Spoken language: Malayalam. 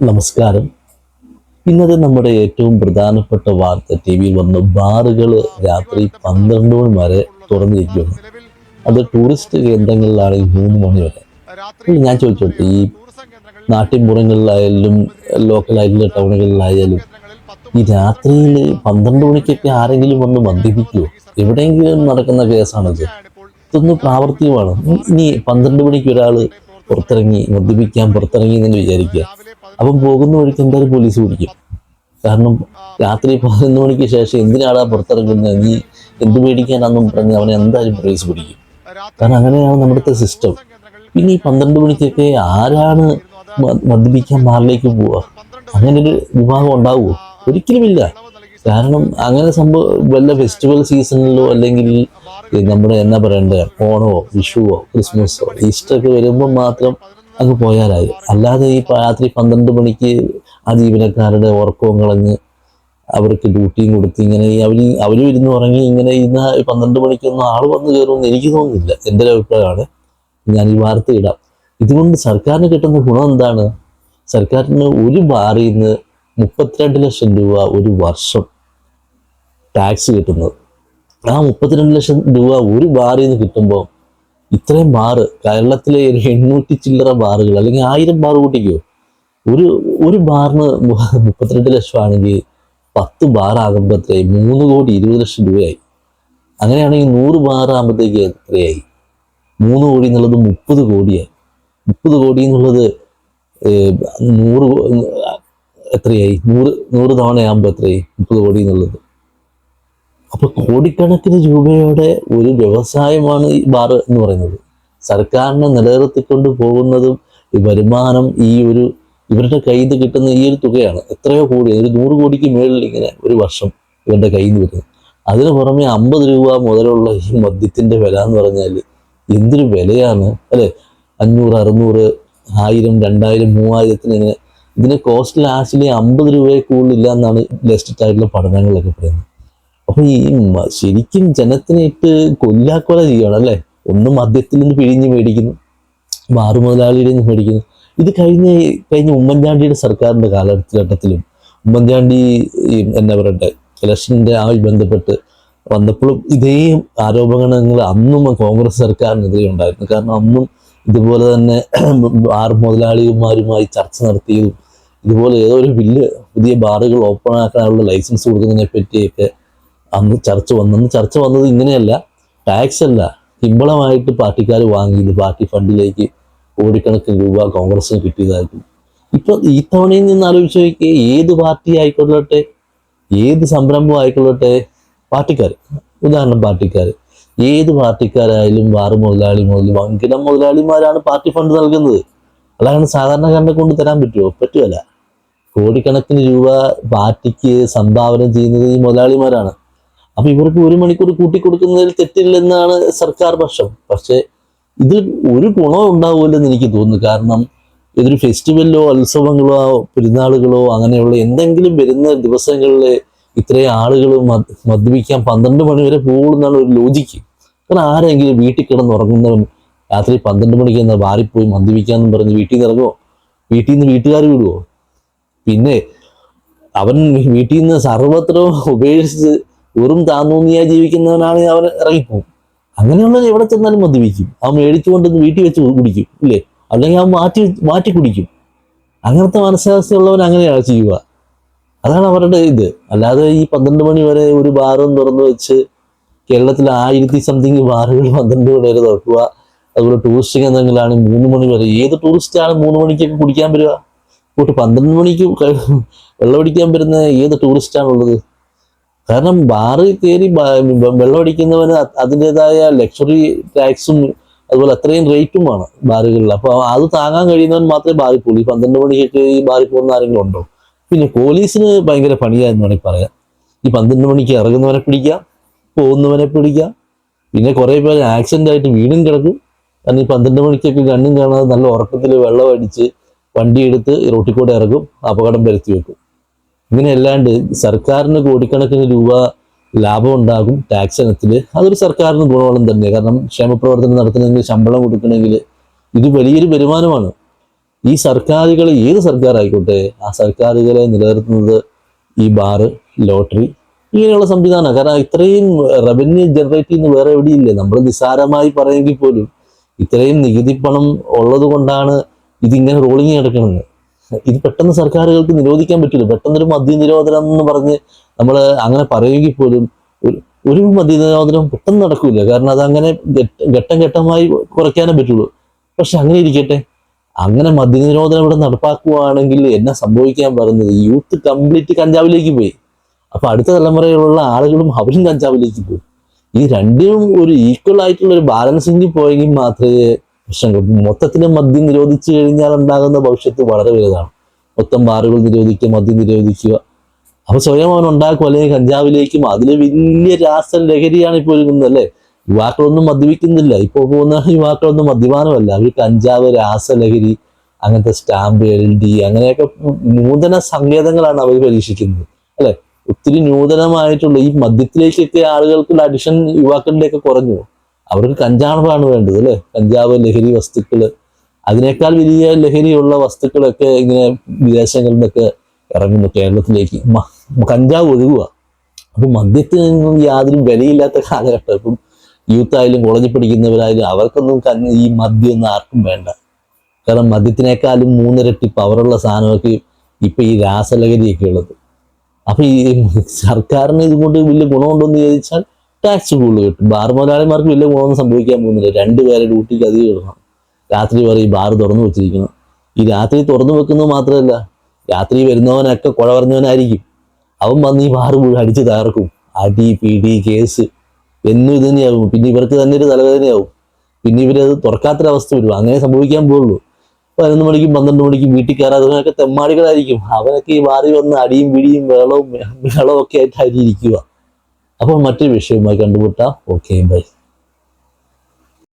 നമസ്കാരം. ഇന്നത്തെ നമ്മുടെ ഏറ്റവും പ്രധാനപ്പെട്ട വാർത്ത ടി വിയിൽ വന്നു. ബാറുകൾ രാത്രി 12 മണി വരെ തുറന്നിരിക്കുകയാണ്. അത് ടൂറിസ്റ്റ് കേന്ദ്രങ്ങളിലാണ് 3 മണി വരെ. ഞാൻ ചോദിച്ചോട്ടെ, ഈ നാട്ടിൻപുറങ്ങളിലായാലും ലോക്കലായിട്ടുള്ള ടൗണുകളിലായാലും ഈ രാത്രിയിൽ 12 മണിക്കൊക്കെ ആരെങ്കിലും വന്ന് മദ്യപിക്കുമോ? എവിടെയെങ്കിലും നടക്കുന്ന കേസാണിത്. ഇതൊന്നും പ്രാവർത്തികമാണ്. ഇനി 12 മണിക്ക് ഒരാൾ പുറത്തിറങ്ങി എന്ന് വിചാരിക്കുക. അപ്പം പോകുന്ന വഴിക്ക് എന്തായാലും പോലീസ് പിടിക്കും. കാരണം രാത്രി 11 മണിക്ക് ശേഷം എന്തിനാടാ പുറത്തിറങ്ങുന്നത്, നീ എന്ത് പേടിക്കാനാണെന്നും പറഞ്ഞ് അവനെ എന്തായാലും പോലീസ് പിടിക്കും. കാരണം അങ്ങനെയാണ് നമ്മുടെ സിസ്റ്റം. പിന്നെ ഈ 12 മണിക്കൊക്കെ ആരാണ് മദ്യപിക്കാൻ ബാറിലേക്ക് പോവുക? അങ്ങനെ ഒരു വിഭാഗം ഉണ്ടാവുമോ? ഒരിക്കലുമില്ല. കാരണം അങ്ങനെ വല്ല ഫെസ്റ്റിവൽ സീസണിലോ അല്ലെങ്കിൽ നമ്മുടെ എന്നാ പറയണ്ടേ, ഓണമോ വിഷുവോ ക്രിസ്മസോ ഈസ്റ്ററൊക്കെ വരുമ്പോൾ മാത്രം അങ്ങ് പോയാലായി. അല്ലാതെ ഈ രാത്രി 12 മണിക്ക് ആ ജീവനക്കാരുടെ ഉറക്കവും കളഞ്ഞ് അവർക്ക് ഡ്യൂട്ടിയും കൊടുത്ത് ഇങ്ങനെ അവരും ഇരുന്ന് ഉറങ്ങി ഇങ്ങനെ ഇന്ന് 12 മണിക്കൊന്നും ആൾ വന്ന് കയറുമെന്ന് എനിക്ക് തോന്നുന്നില്ല. എൻ്റെ ഒരു അഭിപ്രായമാണ്. ഞാൻ ഈ വാർത്ത ഇടാം. ഇതുകൊണ്ട് സർക്കാരിന് കിട്ടുന്ന ഗുണം എന്താണ്? സർക്കാരിന് ഒരു ബാറിൽ നിന്ന് 32 ലക്ഷം രൂപ ഒരു വർഷം ടാക്സ് കിട്ടുന്നത്. ആ 32 ലക്ഷം രൂപ ഒരു ബാറിൽ നിന്ന് കിട്ടുമ്പോൾ ഇത്രയും ബാറ് കേരളത്തിലെ 800 ചില്ലറ ബാറുകൾ അല്ലെങ്കിൽ 1000 ബാർ കൂട്ടിക്കോ. ഒരു ബാറിന് 32 ലക്ഷം ആണെങ്കിൽ 10 ബാർ ആകുമ്പോൾ എത്രയായി? 3,20,00,000 രൂപയായി. അങ്ങനെയാണെങ്കിൽ 100 ബാർ ആകുമ്പോഴത്തേക്ക് എത്രയായി? 3 കോടി എന്നുള്ളത് 30 കോടിയായി. 30 കോടി എന്നുള്ളത് 100 എത്രയായി? 100 തവണയാകുമ്പോൾ എത്രയായി? 30 കോടി എന്നുള്ളത്. അപ്പൊ കോടിക്കണക്കിന് രൂപയുടെ ഒരു വ്യവസായമാണ് ഈ ബാർ എന്ന് പറയുന്നത്. സർക്കാരിനെ നിലനിർത്തിക്കൊണ്ട് പോകുന്നതും ഈ വരുമാനം ഇവരുടെ കയ്യിൽ നിന്ന് കിട്ടുന്ന ഈ ഒരു തുകയാണ്. എത്രയോ കോടി, ഒരു 100 കോടിക്ക് മേളിൽ ഇങ്ങനെ ഒരു വർഷം ഇവരുടെ കയ്യിൽ നിന്ന് വരുന്നത്. അതിന് പുറമെ 50 രൂപ മുതലുള്ള ഈ മദ്യത്തിന്റെ വില എന്ന് പറഞ്ഞാൽ എന്തൊരു വിലയാണ് അല്ലെ? 500, 600, 1000, 2000, 3000 ഇതിന് കോസ്റ്റ് ലാസ്റ്റിൽ 50 രൂപയെ കൂടുതലില്ല എന്നാണ് ലേറ്റസ്റ്റ് ആയിട്ടുള്ള പഠനങ്ങളിലൊക്കെ പറയുന്നത്. അപ്പൊ ഈ ശരിക്കും ജനത്തിനെ ഇട്ട് കൊല്ലാക്കൊല ചെയ്യണം അല്ലേ? ഒന്ന് മദ്യത്തിൽ നിന്ന് പിഴിഞ്ഞ് മേടിക്കുന്നു, ബാറ് മുതലാളിയിൽ നിന്ന് മേടിക്കുന്നു. ഇത് കഴിഞ്ഞ ഉമ്മൻചാണ്ടിയുടെ സർക്കാരിന്റെ കാലഘട്ടത്തിലും ഉമ്മൻചാണ്ടി എന്താ പറയട്ടെ ഇലക്ഷന്റെ ആയി ബന്ധപ്പെട്ട് വന്നപ്പോഴും ഇതേ ആരോപണങ്ങൾ അന്നും കോൺഗ്രസ് സർക്കാരിനെതിരെ ഉണ്ടായിരുന്നു. കാരണം അന്നും ഇതുപോലെ തന്നെ ബാർ മുതലാളിമാരുമായി ചർച്ച നടത്തിയതും ഇതുപോലെ ഏതോ ഒരു ബില്ല് പുതിയ ബാറുകൾ ഓപ്പൺ ആക്കാനുള്ള ലൈസൻസ് കൊടുക്കുന്നതിനെ പറ്റിയൊക്കെ അന്ന് ചർച്ച വന്നത് ഇങ്ങനെയല്ല, ടാക്സ് അല്ല, ശമ്പളമായിട്ട് പാർട്ടിക്കാർ വാങ്ങിയത് പാർട്ടി ഫണ്ടിലേക്ക് കോടിക്കണക്കിന് രൂപ കോൺഗ്രസിന് കിട്ടിയതായിരുന്നു. ഇപ്പൊ ഈ തവണയിൽ നിന്ന് ആലോചിച്ച് നോക്കിയേ, ഏത് പാർട്ടി ആയിക്കൊള്ളട്ടെ, ഏത് സംരംഭം ആയിക്കൊള്ളട്ടെ, പാർട്ടിക്കാർ, ഉദാഹരണം പാർട്ടിക്കാർ, ഏത് പാർട്ടിക്കാരായാലും ബാറ് മുതലാളി മുതൽ വൻകിട മുതലാളിമാരാണ് പാർട്ടി ഫണ്ട് നൽകുന്നത്. അല്ലാതെ സാധാരണക്കാരനെ കൊണ്ട് തരാൻ പറ്റുമോ? പറ്റുമല്ല. കോടിക്കണക്കിന് രൂപ പാർട്ടിക്ക് സംഭാവന ചെയ്യുന്നത് ഈ മുതലാളിമാരാണ്. അപ്പൊ ഇവർക്ക് 1 മണിക്കൂർ കൂട്ടിക്കൊടുക്കുന്നതിൽ തെറ്റില്ലെന്നാണ് സർക്കാർ പക്ഷം. പക്ഷെ ഇത് ഒരു ഗുണം ഉണ്ടാവില്ലെന്ന് എനിക്ക് തോന്നുന്നു. കാരണം ഇതൊരു ഫെസ്റ്റിവലിലോ ഉത്സവങ്ങളോ പെരുന്നാളുകളോ അങ്ങനെയുള്ള എന്തെങ്കിലും വരുന്ന ദിവസങ്ങളിൽ ഇത്രയും ആളുകൾ മദ്യപിക്കാൻ 12 മണി വരെ പോകുന്നതാണ് ഒരു ലോജിക്ക്. കാരണം ആരെങ്കിലും വീട്ടിൽ കിടന്നുറങ്ങുന്നവൻ രാത്രി 12 മണിക്ക് എന്നാ ബാറിൽ പോയി മദ്യപിക്കാന്നും പറഞ്ഞ് വീട്ടിൽ നിന്ന് ഇറങ്ങുമോ? വീട്ടിൽ നിന്ന് വീട്ടുകാർ വിടുവോ? പിന്നെ അവൻ വീട്ടിൽ നിന്ന് സർവത്രവും ഉപേക്ഷിച്ച് വെറും താന്നൂന്നിയായി ജീവിക്കുന്നവനാണ് അവൻ ഇറങ്ങിപ്പോകും. അങ്ങനെയുള്ളവർ എവിടെ ചെന്നാലും മദ്യപിക്കും. അവൻ മേടിച്ചുകൊണ്ടൊന്ന് വീട്ടിൽ വെച്ച് കുടിക്കും ഇല്ലേ? അല്ലെങ്കിൽ അവൻ മാറ്റി കുടിക്കും. അങ്ങനത്തെ മനസ്സാവസ്ഥയുള്ളവൻ അങ്ങനെയാണ് ചെയ്യുക. അതാണ് അവരുടെ ഇത്. അല്ലാതെ ഈ 12 മണി വരെ ഒരു ബാറും തുറന്നു വെച്ച് കേരളത്തിൽ 1000 സംതിങ് ബാറുകൾ 12 മണി വരെ തുറക്കുക. അതുപോലെ ടൂറിസ്റ്റ് കേന്ദ്രങ്ങളാണ് 3 മണി വരെ. ഏത് ടൂറിസ്റ്റാണ് 3 മണിക്കൊക്കെ കുടിക്കാൻ വരിക? 12 മണിക്ക് വെള്ളമടിക്കാൻ വരുന്ന ഏത് ടൂറിസ്റ്റാണുള്ളത്? കാരണം ബാറിൽ കയറി വെള്ളമടിക്കുന്നവന് അതിൻ്റെതായ ലക്ഷറി ടാക്സും അതുപോലെ അത്രയും റേറ്റുമാണ് ബാറുകളിൽ. അപ്പോൾ അത് താങ്ങാൻ കഴിയുന്നവൻ മാത്രമേ ബാറിൽ പോകുള്ളൂ. ഈ 12 മണിക്കൊക്കെ ഈ ബാറിൽ പോകുന്ന ആരെങ്കിലും ഉണ്ടോ? പിന്നെ പോലീസിന് ഭയങ്കര പണിയാന്ന് വേണമെങ്കിൽ പറയാം. ഈ 12 മണിക്ക് ഇറങ്ങുന്നവനെ പിടിക്കാം, പോകുന്നവനെ പിടിക്കാം. പിന്നെ കുറേ പേര് ആക്സിഡന്റ് ആയിട്ട് വീണ്ടും കിടക്കും. കാരണം ഈ 12 മണിക്കൊക്കെ കണ്ണും കാണാതെ നല്ല ഉറക്കത്തിൽ വെള്ളം അടിച്ച് വണ്ടി എടുത്ത് റോട്ടിൽ കൂടെ ഇറങ്ങും, അപകടം വരുത്തി വെക്കും. ഇങ്ങനെ അല്ലാണ്ട് സർക്കാരിന് കോടിക്കണക്കിന് രൂപ ലാഭം ഉണ്ടാകും ടാക്സ് ഇനത്തിൽ. അതൊരു സർക്കാരിന് ഗുണവളം തന്നെ. കാരണം ക്ഷേമപ്രവർത്തനം നടത്തണമെങ്കിൽ, ശമ്പളം കൊടുക്കണമെങ്കിൽ ഇത് വലിയൊരു വരുമാനമാണ്. ഈ സർക്കാരുകൾ, ഏത് സർക്കാർ ആയിക്കോട്ടെ, ആ സർക്കാരുകളെ നിലനിർത്തുന്നത് ഈ ബാറ്, ലോട്ടറി, ഇങ്ങനെയുള്ള സംവിധാനമാണ്. കാരണം ഇത്രയും റവന്യൂ ജനറേറ്റ് ചെയ്യുന്ന വേറെ എവിടെയില്ല. നമ്മൾ നിസ്സാരമായി പറയുമെങ്കിൽ പോലും ഇത്രയും നികുതി പണം ഉള്ളത് കൊണ്ടാണ് ഇതിങ്ങനെ റോളിങ് നടക്കുന്നത്. ഇത് പെട്ടെന്ന് സർക്കാരുകൾക്ക് നിരോധിക്കാൻ പറ്റില്ല. പെട്ടെന്നൊരു മദ്യ നിരോധനം എന്ന് പറഞ്ഞ് നമ്മൾ അങ്ങനെ പറയുമെങ്കിൽ പോലും ഒരു മദ്യ നിരോധനം പെട്ടെന്ന് നടക്കൂല. കാരണം അതങ്ങനെ ഘട്ടം ഘട്ടമായി കുറയ്ക്കാനേ പറ്റുള്ളൂ. പക്ഷെ അങ്ങനെ ഇരിക്കട്ടെ, അങ്ങനെ മദ്യനിരോധനം ഇവിടെ നടപ്പാക്കുവാണെങ്കിൽ എന്നാ സംഭവിക്കാൻ പറയുന്നത്, യൂത്ത് കംപ്ലീറ്റ് കഞ്ചാവിലേക്ക് പോയി. അപ്പൊ അടുത്ത തലമുറയിലുള്ള ആളുകളും അവരും കഞ്ചാവിലേക്ക് പോകും. ഈ രണ്ടിനും ഒരു ഈക്വൽ ആയിട്ടുള്ള ഒരു ബാലൻസിംഗ് പോയെങ്കിൽ മാത്രമേ പ്രശ്നങ്ങൾ. മൊത്തത്തിൽ മദ്യം നിരോധിച്ചു കഴിഞ്ഞാൽ ഉണ്ടാകുന്ന ഭവിഷ്യത്ത് വളരെ വലുതാണ്. മൊത്തം ബാറുകൾ നിരോധിക്കുക, മദ്യം നിരോധിക്കുക, അപ്പൊ സ്വയം അവൻ ഉണ്ടാക്കും. അല്ലെങ്കിൽ കഞ്ചാവിലേക്കും, അതില് വലിയ ലഹരിയാണ് ഇപ്പോൾ ഒരുങ്ങുന്നത് അല്ലേ. യുവാക്കളൊന്നും മദ്യപിക്കുന്നില്ല, ഇപ്പോൾ പോകുന്ന യുവാക്കളൊന്നും മദ്യപാനമല്ല, അവർ കഞ്ചാവ്, രാസലഹരി, അങ്ങനത്തെ സ്റ്റാമ്പ്, LD, അങ്ങനെയൊക്കെ നൂതന സങ്കേതങ്ങളാണ് അവർ പരീക്ഷിക്കുന്നത് അല്ലെ. ഒത്തിരി നൂതനമായിട്ടുള്ള ഈ മദ്യത്തിലേക്കൊക്കെ ആളുകൾക്കുള്ള അഡിഷൻ യുവാക്കളിലേക്ക് കുറഞ്ഞു. അവർക്ക് കഞ്ചാവാണ് വേണ്ടത് അല്ലെ. കഞ്ചാവ്, ലഹരി വസ്തുക്കള്, അതിനേക്കാൾ വലിയ ലഹരിയുള്ള വസ്തുക്കളൊക്കെ ഇങ്ങനെ വിദേശങ്ങളിൽ നിന്നൊക്കെ ഇറങ്ങുന്നു കേരളത്തിലേക്ക്. കഞ്ചാവ് ഒഴുകുക. അപ്പൊ മദ്യത്തിനൊന്നും യാതൊരു വിലയില്ലാത്ത കാലഘട്ടം. ഇപ്പം യൂത്ത് ആയാലും കോളേജിൽ പഠിക്കുന്നവരായാലും അവർക്കൊന്നും ഈ മദ്യമൊന്നും ആർക്കും വേണ്ട. കാരണം മദ്യത്തിനേക്കാളും 3 ഇരട്ടി പവറുള്ള സാധനമൊക്കെ ഇപ്പൊ ഈ രാസലഹരിയൊക്കെ ഉള്ളത്. അപ്പൊ ഈ സർക്കാരിന് ഇതുകൊണ്ട് വലിയ ഗുണമുണ്ടോ എന്ന് ചോദിച്ചാൽ ടാക്സ് കൂടുതൽ കിട്ടും. ബാർ മുതലാളിമാർക്ക് വലിയ ഗുണമൊന്നും സംഭവിക്കാൻ പോകുന്നില്ല. 2 പേരെ ഡ്യൂട്ടിക്ക് അധികം ഇടണം. രാത്രി വരെ ഈ ബാർ തുറന്നു വെച്ചിരിക്കണം. ഈ രാത്രി തുറന്നു വെക്കുന്നത് മാത്രമല്ല, രാത്രി വരുന്നവനൊക്കെ കുഴ പറഞ്ഞവനായിരിക്കും. അവൻ വന്ന് ഈ ബാർ മുഴുവൻ അടിച്ച് തകർക്കും. അടി, പിടി, കേസ് എന്നും ഇത് തന്നെയാവും. പിന്നെ ഇവർക്ക് തന്നെ ഒരു തലവേദനയാവും. പിന്നെ ഇവരത് തുറക്കാത്തൊരവസ്ഥ വരും. അങ്ങനെ സംഭവിക്കാൻ പോകുള്ളൂ. 11 മണിക്കും 12 മണിക്കും വീട്ടിൽ കയറാത്തവനൊക്കെ തെമ്മാടികളായിരിക്കും. അവനൊക്കെ ഈ ബാറി വന്ന് അടിയും പിടിയും വെള്ളവും ഒക്കെ ആയിട്ട് അരിയിരിക്കുക. അപ്പോൾ മറ്റൊരു വിഷയവുമായി കണ്ടുമുട്ടാം. Okay, by.